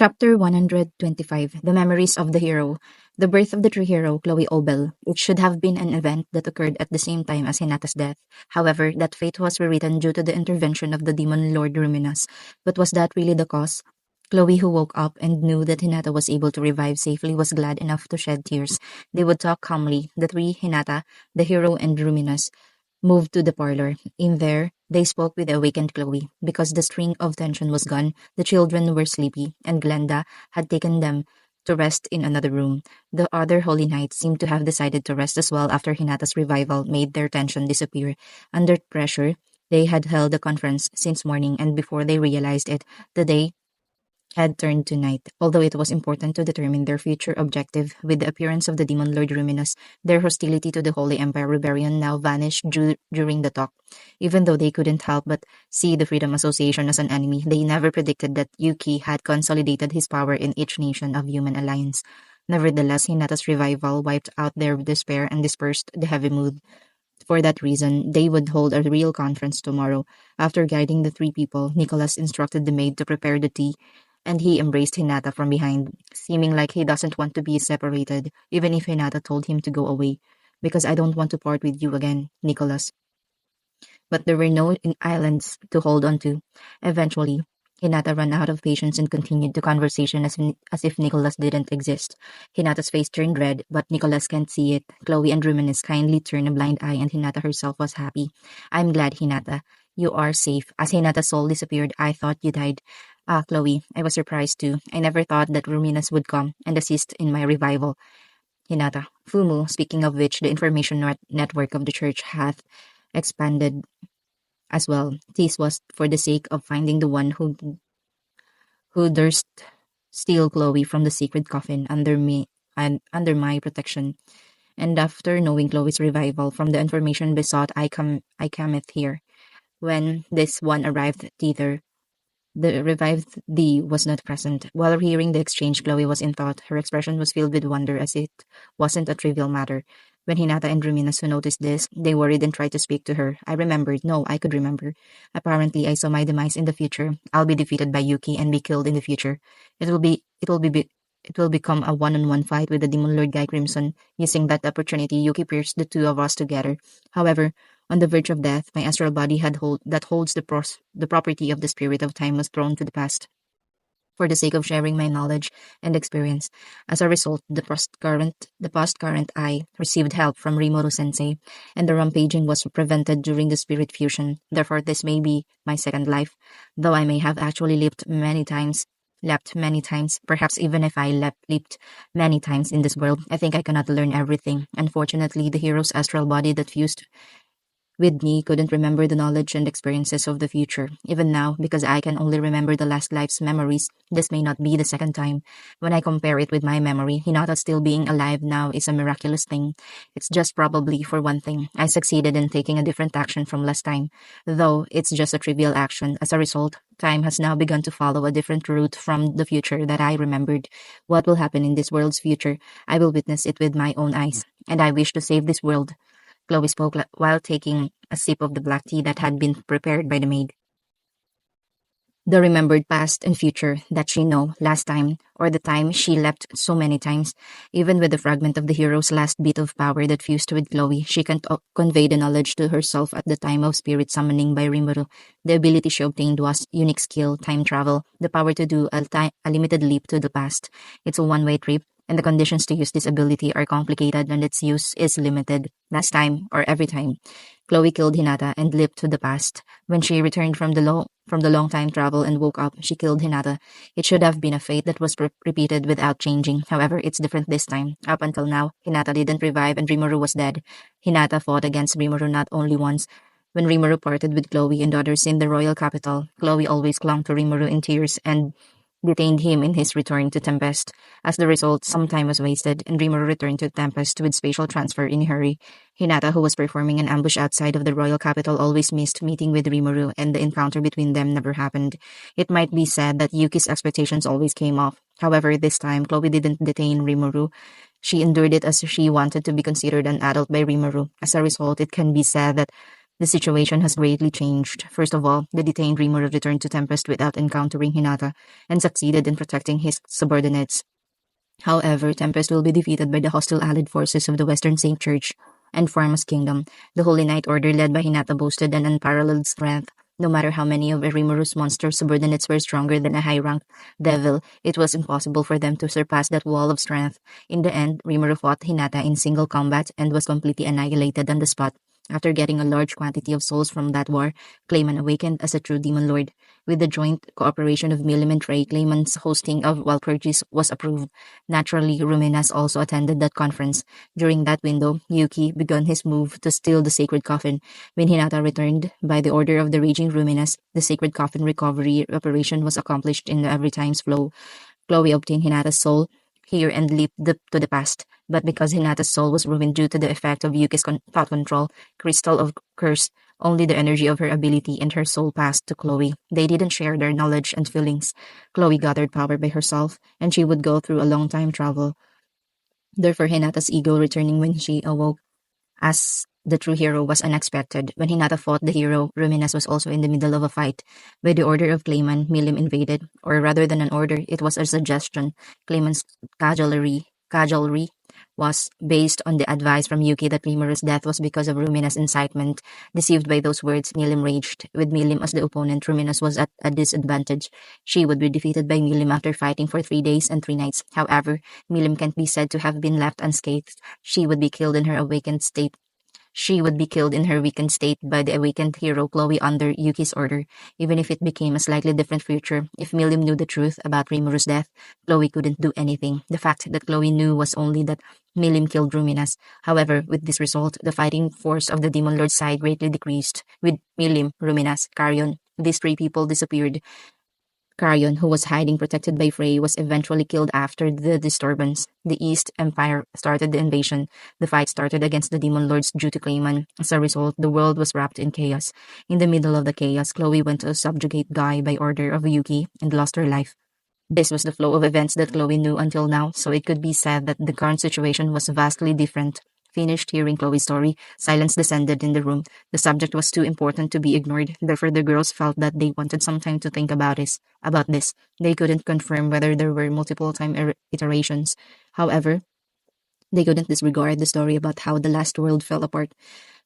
Chapter 125 The Memories of the Hero. The birth of the true hero, Chloe Obel. It should have been an event that occurred at the same time as Hinata's death. However, that fate was rewritten due to the intervention of the demon Lord Ruminus. But was that really the cause? Chloe, who woke up and knew that Hinata was able to revive safely, was glad enough to shed tears. They would talk calmly, the three, Hinata, the hero, and Ruminus, moved to the parlor. In there, they spoke with the awakened Chloe. Because the string of tension was gone, the children were sleepy, and Glenda had taken them to rest in another room. The other Holy Knights seemed to have decided to rest as well after Hinata's revival made their tension disappear. Under pressure, they had held a conference since morning, and before they realized it, the day had turned to night. Although it was important to determine their future objective, with the appearance of the demon Lord Ruminus, their hostility to the Holy Empire Rebellion now vanished during the talk. Even though they couldn't help but see the Freedom Association as an enemy, they never predicted that Yuki had consolidated his power in each nation of human alliance. Nevertheless, Hinata's revival wiped out their despair and dispersed the heavy mood. For that reason, they would hold a real conference tomorrow. After guiding the three people, Nicholas instructed the maid to prepare the tea, and he embraced Hinata from behind, seeming like he doesn't want to be separated, even if Hinata told him to go away. Because I don't want to part with you again, Nicholas. But there were no islands to hold on to. Eventually, Hinata ran out of patience and continued the conversation as if Nicholas didn't exist. Hinata's face turned red, but Nicholas can't see it. Chloe and Ruminus kindly turned a blind eye, and Hinata herself was happy. I'm glad, Hinata. You are safe. As Hinata's soul disappeared, I thought you died. Ah, Chloe, I was surprised too. I never thought that Ruminus would come and assist in my revival. Hinata. Fumu, speaking of which, the information network of the church hath expanded as well. This was for the sake of finding the one who durst steal Chloe from the sacred coffin under me and under my protection. And after knowing Chloe's revival from the information besought, I cometh here. When this one arrived thither, the revived thee was not present. While hearing the exchange, Chloe was in thought. Her expression was filled with wonder, as it wasn't a trivial matter. When Hinata and Ruminus noticed this, they worried and tried to speak to her. I remembered. No, I could remember. Apparently, I saw my demise in the future. I'll be defeated by Yuki and be killed in the future. It will become a one-on-one fight with the Demon Lord Guy Crimson. Using that opportunity, Yuki pierced the two of us together. However, on the verge of death, my astral body that holds the property of the spirit of time was thrown to the past for the sake of sharing my knowledge and experience. As a result, the past-current I received help from Rimuru Sensei, and the rampaging was prevented during the spirit fusion. Therefore, this may be my second life, though I may have actually leapt many times, perhaps even if I leaped many times in this world. I think I cannot learn everything. Unfortunately, the hero's astral body that fused with me couldn't remember the knowledge and experiences of the future. Even now, because I can only remember the last life's memories, this may not be the second time. When I compare it with my memory, Hinata still being alive now is a miraculous thing. It's just probably, for one thing, I succeeded in taking a different action from last time, though it's just a trivial action. As a result, time has now begun to follow a different route from the future that I remembered. What will happen in this world's future? I will witness it with my own eyes, and I wish to save this world. Chloe spoke while taking a sip of the black tea that had been prepared by the maid. The remembered past and future that she knew last time, or the time she leapt so many times. Even with the fragment of the hero's last bit of power that fused with Chloe, she can't convey the knowledge to herself at the time of spirit summoning by Rimuru. The ability she obtained was unique skill, time travel, the power to do a limited leap to the past. It's a one-way trip, and the conditions to use this ability are complicated and its use is limited. Last time, or every time, Chloe killed Hinata and leaped to the past. When she returned from the long time travel and woke up, she killed Hinata. It should have been a fate that was repeated without changing. However, it's different this time. Up until now, Hinata didn't revive and Rimuru was dead. Hinata fought against Rimuru not only once. When Rimuru parted with Chloe and others in the royal capital, Chloe always clung to Rimuru in tears and detained him in his return to Tempest. As the result, some time was wasted, and Rimuru returned to Tempest with spatial transfer in a hurry. Hinata, who was performing an ambush outside of the royal capital, always missed meeting with Rimuru, and the encounter between them never happened. It might be said that Yuki's expectations always came off. However, this time, Chloe didn't detain Rimuru. She endured it as she wanted to be considered an adult by Rimuru. As a result, it can be said that The situation has greatly changed. First of all, the detained Rimuru returned to Tempest without encountering Hinata and succeeded in protecting his subordinates. However, Tempest will be defeated by the hostile allied forces of the Western Saint Church and Pharma's kingdom. The Holy Knight Order led by Hinata boasted an unparalleled strength. No matter how many of Irimuru's monster subordinates were stronger than a high-ranked devil, it was impossible for them to surpass that wall of strength. In the end, Rimuru fought Hinata in single combat and was completely annihilated on the spot. After getting a large quantity of souls from that war, Clayman awakened as a true demon lord. With the joint cooperation of Milim and Trey, Clayman's hosting of Walpurgis was approved. Naturally, Ruminas also attended that conference. During that window, Yuki began his move to steal the sacred coffin. When Hinata returned, by the order of the raging Ruminas, the sacred coffin recovery operation was accomplished in every time's flow. Chloe obtained Hinata's soul here and leaped to the past. But because Hinata's soul was ruined due to the effect of Yuki's thought control, crystal of curse, only the energy of her ability and her soul passed to Chloe. They didn't share their knowledge and feelings. Chloe gathered power by herself, and she would go through a long time travel. Therefore, Hinata's ego returning when she awoke as the true hero was unexpected. When Hinata fought the hero, Ruminas was also in the middle of a fight. By the order of Clayman, Milim invaded, or rather than an order, it was a suggestion. Clayman's cajolery was based on the advice from Yuki that Rimuru's death was because of Rumina's incitement. Deceived by those words, Milim raged. With Milim as the opponent, Ruminas was at a disadvantage. She would be defeated by Milim after fighting for 3 days and 3 nights. However, Milim can't be said to have been left unscathed. She would be killed in her awakened state. She would be killed in her weakened state by the awakened hero Chloe under Yuki's order. Even if it became a slightly different future, if Milim knew the truth about Rimuru's death, Chloe couldn't do anything. The fact that Chloe knew was only that Milim killed Ruminas. However, with this result, the fighting force of the Demon Lord's side greatly decreased. With Milim, Ruminas, Carrion, these 3 people disappeared. Carrion, who was hiding protected by Frey, was eventually killed after the disturbance. The East Empire started the invasion. The fight started against the Demon Lords due to Clayman. As a result, the world was wrapped in chaos. In the middle of the chaos, Chloe went to subjugate Guy by order of Yuki and lost her life. This was the flow of events that Chloe knew until now, so it could be said that the current situation was vastly different. Finished hearing Chloe's story, silence descended in the room. The subject was too important to be ignored. Therefore, the girls felt that they wanted some time to think about this. They couldn't confirm whether there were multiple time iterations. However, they couldn't disregard the story about how the last world fell apart.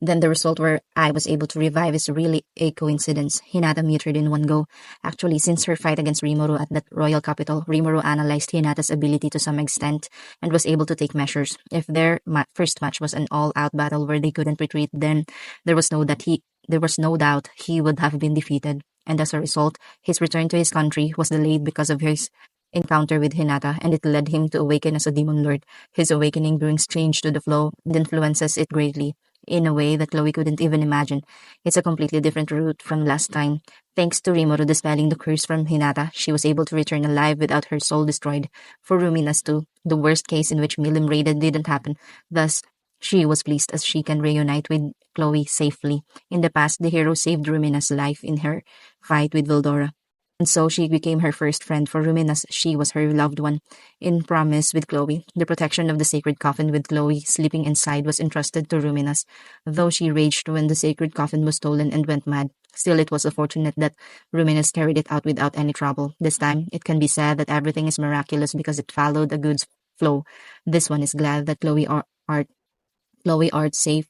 Then the result where I was able to revive is really a coincidence. Hinata muted in one go. Actually, since her fight against Rimuru at that royal capital, Rimuru analyzed Hinata's ability to some extent and was able to take measures. If their first match was an all-out battle where they couldn't retreat, then there was no doubt he would have been defeated. And as a result, his return to his country was delayed because of his encounter with Hinata, and it led him to awaken as a demon lord. His awakening brings change to the flow and influences it greatly in a way that Chloe couldn't even imagine. It's a completely different route from last time. Thanks to Rimuru dispelling the curse from Hinata, she was able to return alive without her soul destroyed. For Ruminas too, the worst case in which Milim raided didn't happen. Thus, she was pleased as she can reunite with Chloe safely. In the past, the hero saved Rumina's life in her fight with Vildora. And so she became her first friend. For Ruminas, she was her loved one. In promise with Chloe, the protection of the sacred coffin with Chloe sleeping inside was entrusted to Ruminas. Though she raged when the sacred coffin was stolen and went mad, still it was fortunate that Ruminas carried it out without any trouble. This time, it can be said that everything is miraculous because it followed a good flow. This one is glad that Chloe art safe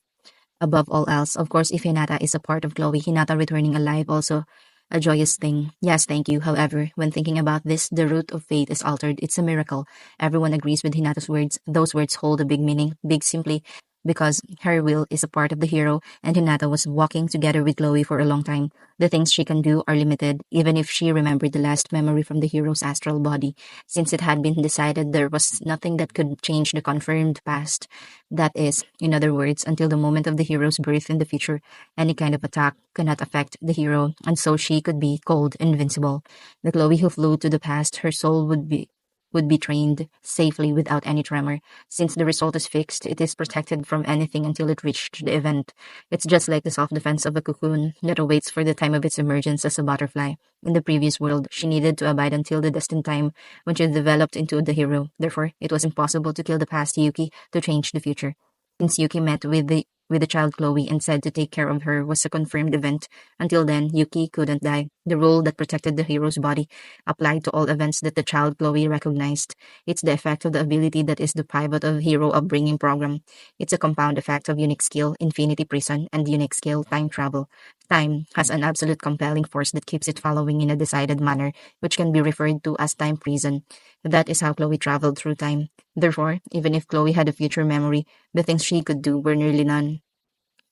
above all else. Of course, if Hinata is a part of Chloe, Hinata returning alive also a joyous thing. Yes, thank you. However, when thinking about this, the root of fate is altered. It's a miracle. Everyone agrees with Hinata's words. Those words hold a big meaning. Big simply because her will is a part of the hero, and Hinata was walking together with Chloe for a long time. The things she can do are limited, even if she remembered the last memory from the hero's astral body. Since it had been decided there was nothing that could change the confirmed past. That is, in other words, until the moment of the hero's birth in the future, any kind of attack cannot affect the hero, and so she could be called invincible. The Chloe who flew to the past, her soul would be trained safely without any tremor. Since the result is fixed, it is protected from anything until it reached the event. It's just like the self-defense of a cocoon that awaits for the time of its emergence as a butterfly. In the previous world, she needed to abide until the destined time when she developed into the hero. Therefore, it was impossible to kill the past Yuki to change the future. Since Yuki met with with the child Chloe and said to take care of her was a confirmed event. Until then, Yuki couldn't die. The rule that protected the hero's body applied to all events that the child Chloe recognized. It's the effect of the ability that is the pivot of hero upbringing program. It's a compound effect of unique skill, infinity prison, and unique skill, time travel. Time has an absolute compelling force that keeps it following in a decided manner, which can be referred to as time prison. That is how Chloe traveled through time. Therefore, even if Chloe had a future memory, the things she could do were nearly none,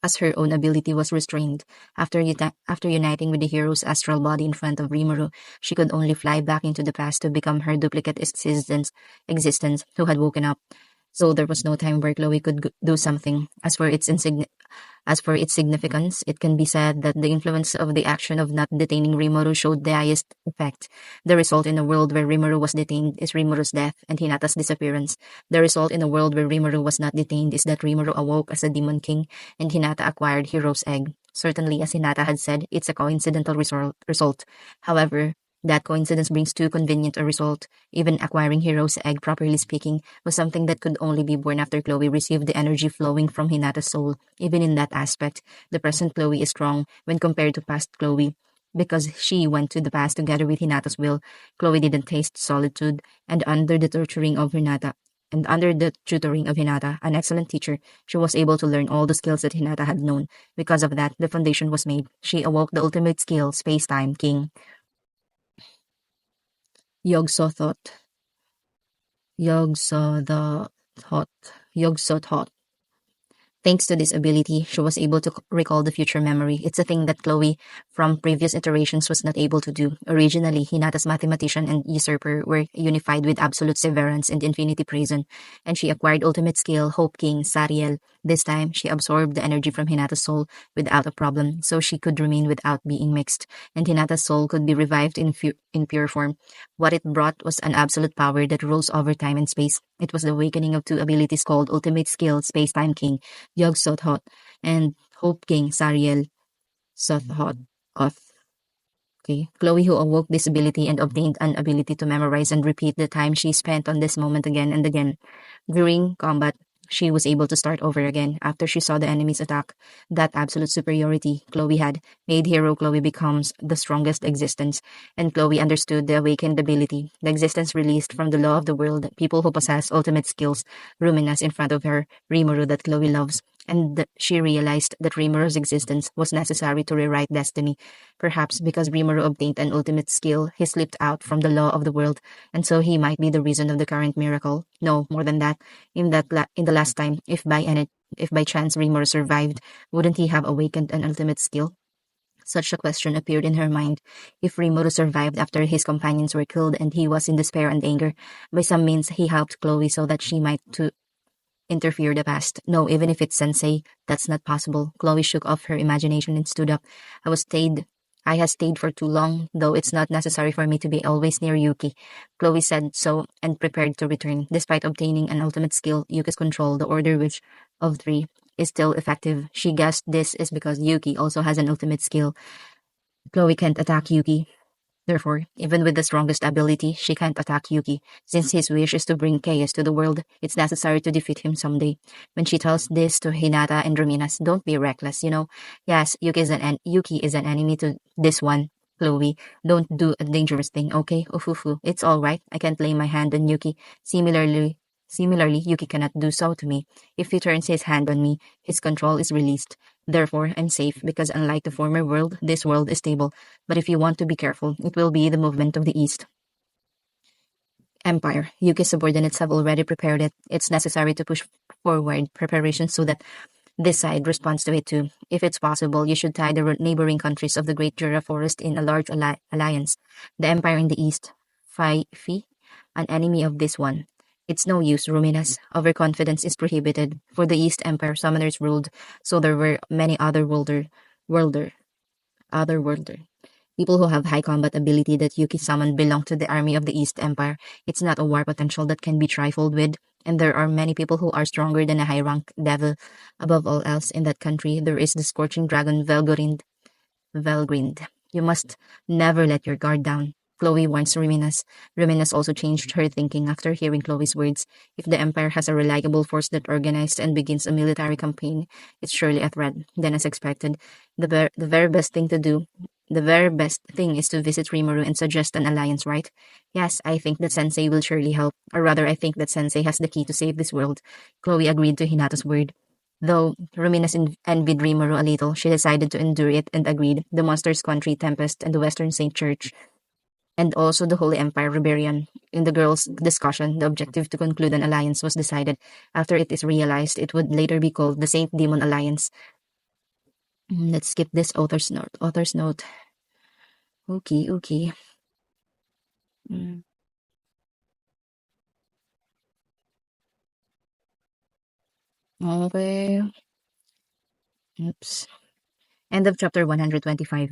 as her own ability was restrained. After uniting with the hero's astral body in front of Rimuru, she could only fly back into the past to become her duplicate existence who had woken up. So there was no time where Chloe could do something. As for its significance, it can be said that the influence of the action of not detaining Rimuru showed the highest effect. The result in a world where Rimuru was detained is Rimuru's death and Hinata's disappearance. The result in a world where Rimuru was not detained is that Rimuru awoke as a demon king and Hinata acquired Hero's Egg. Certainly, as Hinata had said, it's a coincidental result. However, that coincidence brings too convenient a result. Even acquiring Hero's Egg, properly speaking, was something that could only be born after Chloe received the energy flowing from Hinata's soul. Even in that aspect, the present Chloe is strong when compared to past Chloe. Because she went to the past together with Hinata's will, Chloe didn't taste solitude, and under the tutoring of Hinata, an excellent teacher, she was able to learn all the skills that Hinata had known. Because of that, the foundation was made. She awoke the ultimate skill, space-time king. Yog-Sothoth. Yog-Sothoth. Yog-Sothoth. Thanks to this ability, she was able to recall the future memory. It's a thing that Chloe, from previous iterations, was not able to do. Originally, Hinata's mathematician and usurper were unified with absolute severance and infinity prison, and she acquired ultimate skill, Hope King, Sariel. This time, she absorbed the energy from Hinata's soul without a problem, so she could remain without being mixed, and Hinata's soul could be revived in pure form. What it brought was an absolute power that rules over time and space. It was the awakening of two abilities called Ultimate Skill, Space-Time King, Yog Sothoth, and Hope King Sariel Sothoth. Okay. Chloe, who awoke this ability and obtained an ability to memorize and repeat the time she spent on this moment again and again. During combat, she was able to start over again after she saw the enemy's attack. That absolute superiority Chloe had made Hero Chloe becomes the strongest existence, and Chloe understood the awakened ability, the existence released from the law of the world, people who possess ultimate skills, ruminous in front of her, Rimuru that Chloe loves, and she realized that Rimuru's existence was necessary to rewrite destiny. Perhaps because Rimuru obtained an ultimate skill, he slipped out from the law of the world, and so he might be the reason of the current miracle. No, more than that. In the last time, if by chance Rimuru survived, wouldn't he have awakened an ultimate skill? Such a question appeared in her mind. If Rimuru survived after his companions were killed and he was in despair and anger, by some means he helped Chloe so that she might too interfere the past. No, even if it's Tensei, that's not possible. Chloe shook off her imagination and stood up. I have stayed for too long, though it's not necessary for me to be always near Yuki. Chloe said so and prepared to return. Despite obtaining an ultimate skill, Yuki's control, the order which of three, is still effective. She guessed this is because Yuki also has an ultimate skill. Chloe can't attack Yuki. Therefore, even with the strongest ability, she can't attack Yuki. Since his wish is to bring chaos to the world, it's necessary to defeat him someday. When she tells this to Hinata and Ruminas, don't be reckless, you know. Yes, Yuki is an enemy to this one. Chloe, don't do a dangerous thing, okay? Ufufu, it's all right. I can't lay my hand on Yuki. Similarly, Yuki cannot do so to me. If he turns his hand on me, his control is released. Therefore, I'm safe because unlike the former world, this world is stable. But if you want to be careful, it will be the movement of the East Empire. Yuki's subordinates have already prepared it. It's necessary to push forward preparations so that this side responds to it too. If it's possible, you should tie the neighboring countries of the Great Jura Forest in a large alliance. The Empire in the East, Fi, an enemy of this one. It's no use, Ruminas. Overconfidence is prohibited. For the East Empire, summoners ruled, so there were many other worlder. People who have high combat ability that Yuki summoned belong to the army of the East Empire. It's not a war potential that can be trifled with, and there are many people who are stronger than a high-rank devil. Above all else, in that country, there is the scorching dragon Velgrind. You must never let your guard down. Chloe warns Ruminas. Ruminas also changed her thinking after hearing Chloe's words. If the Empire has a reliable force that organized and begins a military campaign, it's surely a threat. Then, as expected, the very best thing to do, the very best thing is to visit Rimuru and suggest an alliance, right? Yes, I think that Sensei will surely help. Or rather, I think that Sensei has the key to save this world. Chloe agreed to Hinata's word. Though Ruminas envied Rimuru a little, she decided to endure it and agreed. The Monsters Country Tempest and the Western Saint Church and also the Holy Empire Rebellion. In the girls' discussion, the objective to conclude an alliance was decided. After it is realized, it would later be called the Saint Demon Alliance. Let's skip this author's note. Author's note. Okay, okay. Mm, Okay. Oops. End of chapter 125.